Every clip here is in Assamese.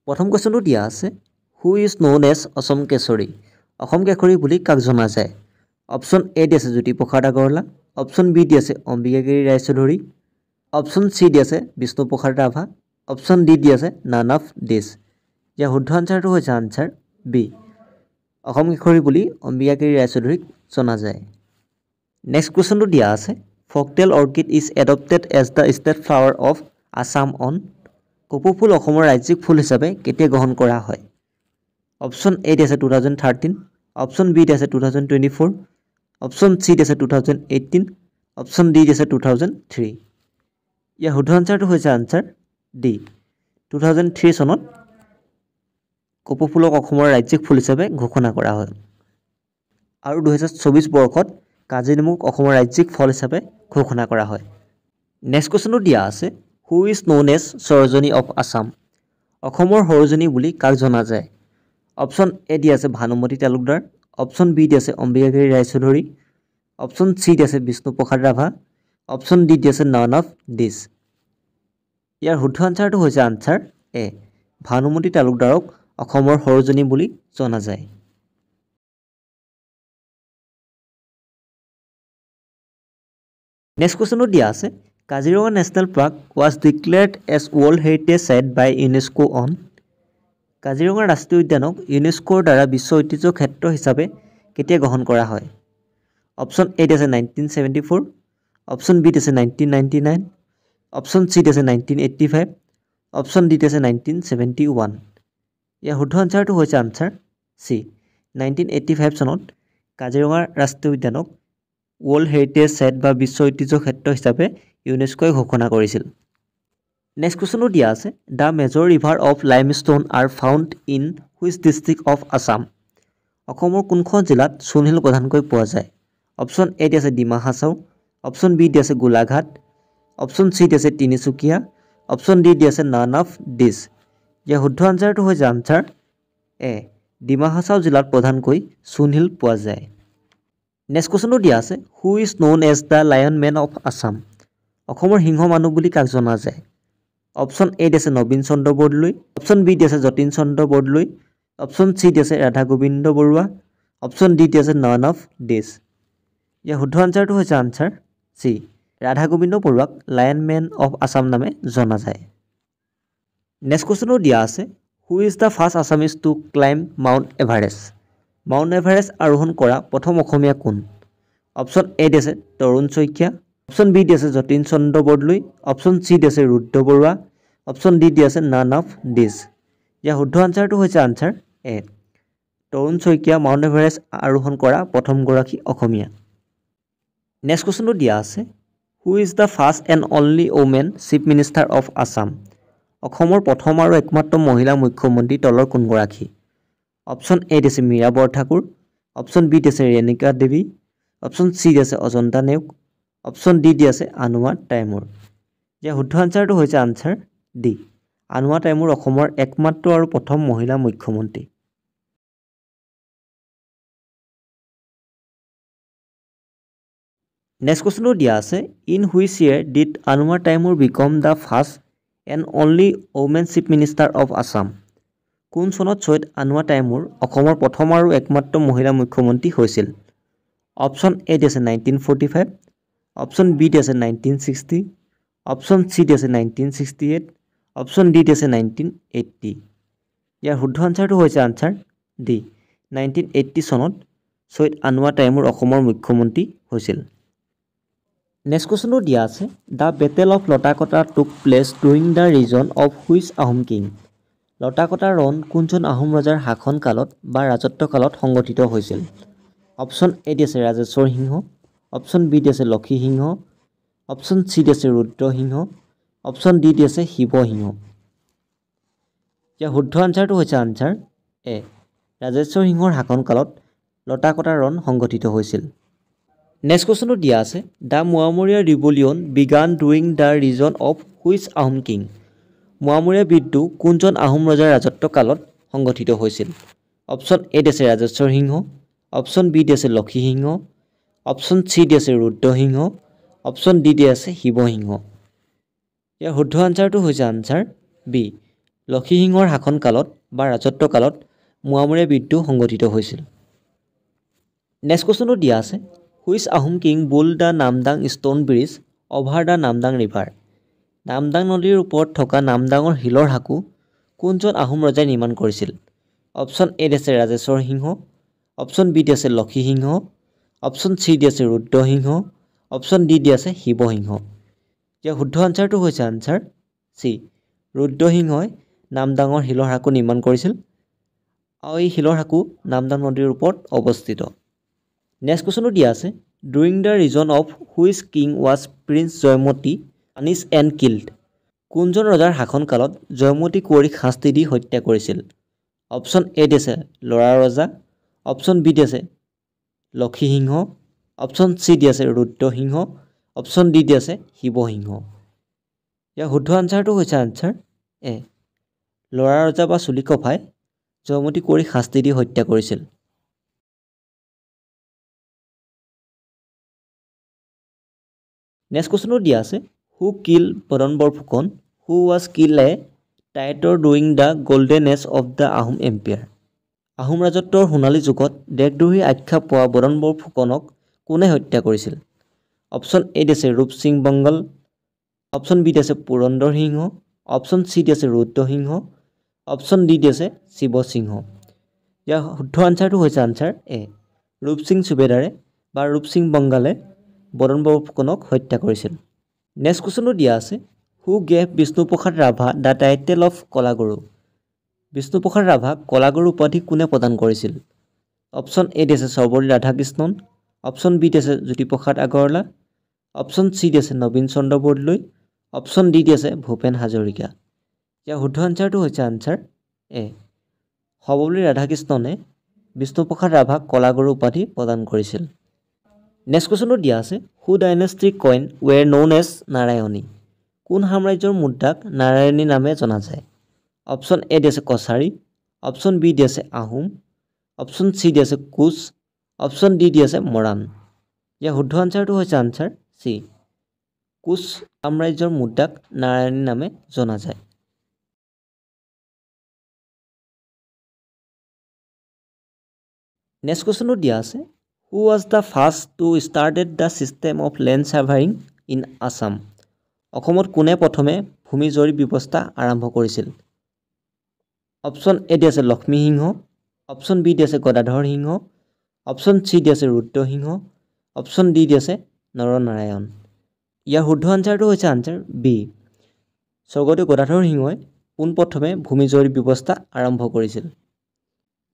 প্ৰথম কোৱেশ্যনটো দিয়া আছে who is known as Asom Kesari Asom Kesari বুলি কাক জনা যায় অপশ্যন এ দি আছে জ্যোতিপ্ৰসাদ আগৰৱালা অপশ্যন বি দি আছে অম্বিকাগিৰি ৰায়চৌধুৰী অপশ্যন চি দি আছে বিষ্ণুপ্ৰসাদ ৰাভা অপশ্যন ডি দি আছে নান অফ দিছ ইয়াৰ শুদ্ধ আনচাৰটো হৈছে আনচাৰ বি অসম কেশৰী বুলি অম্বিকাগিৰি ৰায়চৌধুৰীক জনা যায় নেক্সট কুৱেশ্যনটো দিয়া আছে foxtail orchid is adopted as the state flower of Assam on কপৌ ফুল অসমৰ ৰাজ্যিক ফুল হিচাপে কেতিয়া গ্ৰহণ কৰা হয় অপশ্যন এ দি আছে 2013 অপশ্যন বি দি আছে 2024 অপশ্যন চি দি আছে 2018 অপশ্যন ডি দি আছে 2003 ইয়াৰ শুদ্ধ আনচাৰটো হৈছে আনচাৰ ডি 2003 চনত কপৌ ফুলক অসমৰ ৰাজ্যিক ফুল হিচাপে ঘোষণা কৰা হয় আৰু 2024 বৰ্ষত কাজি নেমুক অসমৰ ৰাজ্যিক ফল হিচাপে ঘোষণা কৰা হয় নেক্সট কুৱেশ্যনটো দিয়া আছে who is known as Sarojini of Assam অসমৰ সৰজনী বুলি কাক জনা যায় অপশ্যন এ দি আছে ভানুমতী তালুকদাৰ অপশ্যন বি দি আছে অম্বিকাগিৰি ৰায়চৌধুৰী অপশ্যন চি দি আছে বিষ্ণুপ্ৰসাদ ৰাভা অপশ্যন ডি দি আছে নান অফ দিছ ইয়াৰ শুদ্ধ আনচাৰটো হৈছে আনচাৰ এ ভানুমতী তালুকদাৰক অসমৰ সৰজনী বুলি জনা যায় নেক্সট কুৱেশ্যনটো দিয়া আছে Kaziranga national park was declared as world heritage site by UNESCO on Kaziranga ৰাষ্ট্ৰীয় উদ্যানক ইউনেস্কোৰ দ্বাৰা বিশ্ব ঐতিহ্য ক্ষেত্ৰ হিচাপে কেতিয়া গ্ৰহণ কৰা হয় অপশ্যন এ দি আছে 1974 অপশ্যন বি দি আছে 1999 অপশ্যন চি দি আছে 1985 অপশ্যন ডি দি আছে 1971 ইয়াৰ শুদ্ধ আনচাৰটো হৈছে আনচাৰ চি 1985 চনত কাজিৰঙা ৰাষ্ট্ৰীয় উদ্যানক ৱৰ্ল্ড হেৰিটেজ চাইট বা বিশ্ব ঐতিহ্য ক্ষেত্ৰ হিচাপে ইউনেস্কোই ঘোষণা কৰিছিল নেক্সট কুৱেশ্যনটো দিয়া আছে the major river of limestone are found in which district of Assam অসমৰ কোনখন জিলাত চূণশিল প্ৰধানকৈ পোৱা যায় অপশ্যন এ দি আছে ডিমা হাছাও অপশ্যন বি দি আছে গোলাঘাট অপশ্যন চি দি আছে তিনিচুকীয়া অপশ্যন ডি দি আছে নান অফ দিছ ইয়াৰ শুদ্ধ আনচাৰটো হৈছে আনচাৰ এ ডিমা হাছাও জিলাত প্ৰধানকৈ চূণশিল পোৱা যায় নেক্সট কুৱেশ্যনটো দিয়া আছে who is known as the lion man of Assam অসমৰ সিংহ মানুহ বুলি কাক জনা যায় অপশ্যন এ দি আছে নবীন চন্দ্ৰ বৰদলৈ অপশ্যন বি দি আছে যতীন চন্দ্ৰ বৰদলৈ অপশ্যন চি দি আছে ৰাধা গোবিন্দ বৰুৱা অপশ্যন ডি দি আছে নান অফ দিছ ইয়াৰ শুদ্ধ আনচাৰটো হৈছে আনচাৰ চি ৰাধা গোবিন্দ বৰুৱাক লায়ন মেন অফ আছাম নামে জনা যায় নেক্সট কুৱেশ্যনটো দিয়া আছে who is the first Assamese to climb mount Everest আৰোহণ কৰা প্ৰথম অসমীয়া কোন অপশ্যন এ দি আছে তৰুণ শইকীয়া অপশ্যন বি দি আছে যতীন চন্দ্ৰ বৰদলৈ অপশ্যন চি দি আছে ৰুদ্ৰ বৰুৱা অপশ্যন ডি দি আছে নান অফ দিছ ইয়াৰ শুদ্ধ আনচাৰটো হৈছে আনচাৰ এ তৰুণ শইকীয়া মাউণ্ট এভাৰেষ্ট আৰোহণ কৰা প্ৰথমগৰাকী অসমীয়া নেক্সট কুৱেশ্যনটো দিয়া আছে who is the first and only women chief minister of Assam অসমৰ প্ৰথম আৰু একমাত্ৰ মহিলা মুখ্যমন্ত্ৰী তলৰ কোনগৰাকী অপশ্যন এ দি আছে মীৰা বৰঠাকুৰ অপশ্যন বি দি আছে ৰেণুকা দেৱী অপশ্যন চি দি আছে অজন্তা নেওগ অপশ্যন ডি দি আছে আনোৱা টাইমুৰ ইয়াৰ শুদ্ধ আনচাৰটো হৈছে আনচাৰ ডি আনোৱা টাইমুৰ অসমৰ একমাত্ৰ আৰু প্ৰথম মহিলা মুখ্যমন্ত্ৰী নেক্সট কুৱেশ্যনটো দিয়া আছে in which year did Anowara Taimur become the first and only women chief minister of Assam কোন চনত ছৈয়দ আনোৱা টাইমুৰ অসমৰ প্ৰথম আৰু একমাত্ৰ মহিলা মুখ্যমন্ত্ৰী হৈছিল অপশ্যন এ দি আছে 1945 অপশ্যন বি দি আছে 1960 অপশ্যন চি দি আছে 1968 অপশ্যন ডি দি আছে 1980 ইয়াৰ শুদ্ধ আনচাৰটো হৈছে আনচাৰ ডি 1980 চনত ছৈয়দ আনোৱা টাইমুৰ অসমৰ মুখ্যমন্ত্ৰী হৈছিল নেক্সট কুৱেশ্যনটো দিয়া আছে the battle of Latakata took place during the reign of which Ahom king Latakata ৰণ কোনজন আহোম ৰজাৰ শাসন কালত বা ৰাজত্ব কালত সংঘটিত হৈছিল অপশ্যন এ দি আছে ৰাজেশ্বৰ সিংহ অপশ্যন বি দি আছে লক্ষী সিংহ অপশ্যন চি দি আছে ৰুদ্ৰ সিংহ অপশ্যন ডি দি আছে শিৱ সিংহ ইয়াৰ শুদ্ধ আনচাৰটো হৈছে আনচাৰ এ ৰাজেশ্বৰ সিংহৰ শাসন কালত লটাকটা ৰণ সংঘটিত হৈছিল নেক্সট কুৱেশ্যনটো দিয়া আছে the Moamoria revolution began during the reign of which Ahom king Moamoria বিদ্ৰোহ কোনজন আহোম ৰজাৰ ৰাজত্ব কালত সংঘটিত হৈছিল অপশ্যন এ দি আছে ৰাজেশ্বৰ সিংহ অপশ্যন বি দি আছে লক্ষী সিংহ অপশ্যন চি দি আছে ৰুদ্ৰ সিংহ অপশ্যন ডি দি আছে শিৱ সিংহ ইয়াৰ শুদ্ধ আনচাৰটো হৈছে আনচাৰ বি লক্ষী সিংহৰ শাসন কালত বা ৰাজত্ব কালত মোৱামৰীয়া বিদ্ৰোহ সংগঠিত হৈছিল। নেক্সট কুৱেশ্যনটো দিয়া আছে হুইচ আহোম কিং বুল the Namdang stone bridge over the Namdang river. Namdang নদীৰ ওপৰত থকা নামদাঙৰ শিলৰ সাঁকো কোনজন আহোম ৰজাই নিৰ্মাণ কৰিছিল? অপশ্যন এ আছে ৰাজেশ্বৰ সিংহ, অপশ্যন বি আছে লক্ষী সিংহ, অপশ্যন চি আছে ৰুদ্ৰসিংহ, অপশ্যন ডি আছে শিৱসিংহ। ইয়াৰ শুদ্ধ আনচাৰটো হৈছে আনচাৰ চি, ৰুদ্ৰসিংহই নামদাঙৰ শিলৰ সাঁকো নিৰ্মাণ কৰিছিল আৰু এই শিলৰ সাঁকো নামদাং নদীৰ ওপৰত অৱস্থিত। নেক্সট কুৱেশ্যনটো দিয়া আছে during the reign of which king was prince Joymoti punished and killed. কোনজন ৰজাৰ শাসন কালত জয়মতী কুঁৱৰীক শাস্তি দি হত্যা কৰিছিল? অপশ্যন এ আছে ল'ৰা ৰজা, অপশ্যন বি আছে লক্ষী সিংহ, অপশ্যন চি আছে ৰুদ্ৰসিংহ, অপশ্যন ডি আছে শিৱসিংহ। ইয়াৰ শুদ্ধ আনচাৰটো হৈছে আনচাৰ এ, ল'ৰা ৰজা বা চুলিকফাই জয়মতী কুঁৱৰীক শাস্তি দি হত্যা কৰিছিল। নেক্সট কুৱেশ্যনটো দিয়া আছে who kill Badan Borphukan who was kill a traitor during the golden age of the Ahom empire. Ahom ৰাজত্বৰ সোণালী যুগত দেশদ্ৰোহী আখ্যা পোৱা বদন বৰফুকনক কোনে হত্যা কৰিছিল? অপশ্যন এ আছে ৰূপসিং বংগল, অপশ্যন বি আছে পুৰন্দৰ সিংহ, অপশ্যন চি আছে ৰুদ্ৰসিংহ, অপশ্যন ডি আছে শিৱসিংহ। ইয়াৰ শুদ্ধ আনচাৰটো হৈছে আনচাৰ এ, ৰূপসিং সুবেদাৰে বা ৰূপসিং বংগালে বদন বৰফুকনক হত্যা কৰিছিল। নেক্সট কুৱেশ্যনটো দিয়া আছে who gave Bishnu Prasad Rabha the title of Kalaguru. Bishnu Prasad ৰাভাক কলাগুৰু উপাধি কোনে প্ৰদান কৰিছিল? অপশ্যন এ আছে সৰ্বপল্লী ৰাধাকৃষ্ণন, অপশ্যন বি আছে জ্যোতিপ্ৰসাদ আগৰৱালা, অপশ্যন চি আছে নবীন চন্দ্ৰ বৰদলৈ, অপশ্যন ডি আছে ভূপেন হাজৰিকা। ইয়াৰ শুদ্ধ আনচাৰটো হৈছে আনচাৰ এ, সৰ্বপল্লী ৰাধাকৃষ্ণনে বিষ্ণুপ্ৰসাদ ৰাভাক কলাগুৰু উপাধি প্ৰদান কৰিছিল। নেক্সট কুৱেশ্যনটো দিয়া আছে হু dynastic coin ৱেৰ known as Narayani. কোন সাম্ৰাজ্যৰ মুদ্ৰাক নাৰায়ণী নামে জনা যায়? অপশ্যন এ আছে কছাৰী, অপশ্যন বি আছে আহোম, অপশ্যন চি আছে কোচ, অপশ্যন ডি আছে মৰাণ। ইয়াৰ শুদ্ধ আনচাৰটো হৈছে আনচাৰ চি, কোচ সাম্ৰাজ্যৰ মুদ্ৰাক নাৰায়ণী নামে জনা যায়। নেক্সট কুৱেশ্যনটো দিয়া আছে who was the first to started the system of land surveying in Assam. অসমত কোনে প্ৰথমে ভূমি জৰীপ ব্যৱস্থা আৰম্ভ কৰিছিল? অপশ্যন এ আছে লক্ষ্মী সিংহ, অপশ্যন বি আছে গদাধৰ সিংহ, অপশ্যন চি আছে ৰুদ্ৰসিংহ, অপশ্যন ডি আছে নৰনাৰায়ণ। ইয়াৰ শুদ্ধ আনচাৰটো হৈছে আনচাৰ বি, স্বৰ্গদেউ গদাধৰ সিংহই পোনপ্ৰথমে ভূমি জৰীপ ব্যৱস্থা আৰম্ভ কৰিছিল।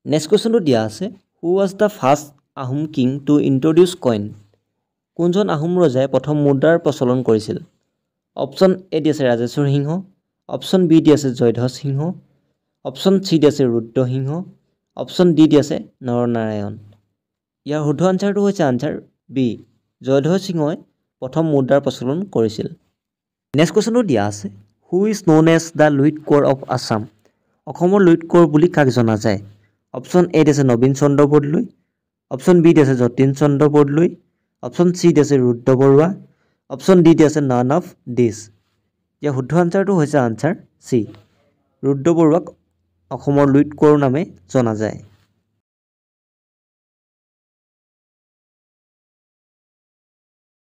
নেক্সট কুৱেশ্যনটো দিয়া আছে who was the first Ahom king to introduce coin. কোনজন আহোম ৰজাই প্ৰথম মুদ্ৰাৰ প্ৰচলন কৰিছিল? অপশ্যন এ আছে ৰাজেশ্বৰ সিংহ, অপশ্যন বি আছে জয়ধ্বজ সিংহ, অপশ্যন চি আছে ৰুদ্ৰসিংহ, অপশ্যন ডি আছে নৰনাৰায়ণ। ইয়াৰ শুদ্ধ আনচাৰটো হৈছে আনচাৰ বি, জয়ধ্বজ সিংহই প্ৰথম মুদ্ৰাৰ প্ৰচলন কৰিছিল। নেক্সট কুৱেশ্যনটো দিয়া আছে who is known as the Luit Konwar of Assam. অসমৰ লুইট কোৰ বুলি কাক জনা যায়? অপশ্যন এ আছে নবীন চন্দ্ৰ বৰদলৈ, অপশ্যন বি আছে যতীন চন্দ্ৰ বৰদলৈ, অপশ্যন চি আছে ৰুদ্ৰ বৰুৱা, অপশ্যন ডি আছে নান অফ দিছ। ইয়াৰ শুদ্ধ আনচাৰটো হৈছে আনচাৰ চি, ৰুদ্ৰ বৰুৱাক অসমৰ লুইট কোৰ নামে জনা যায়।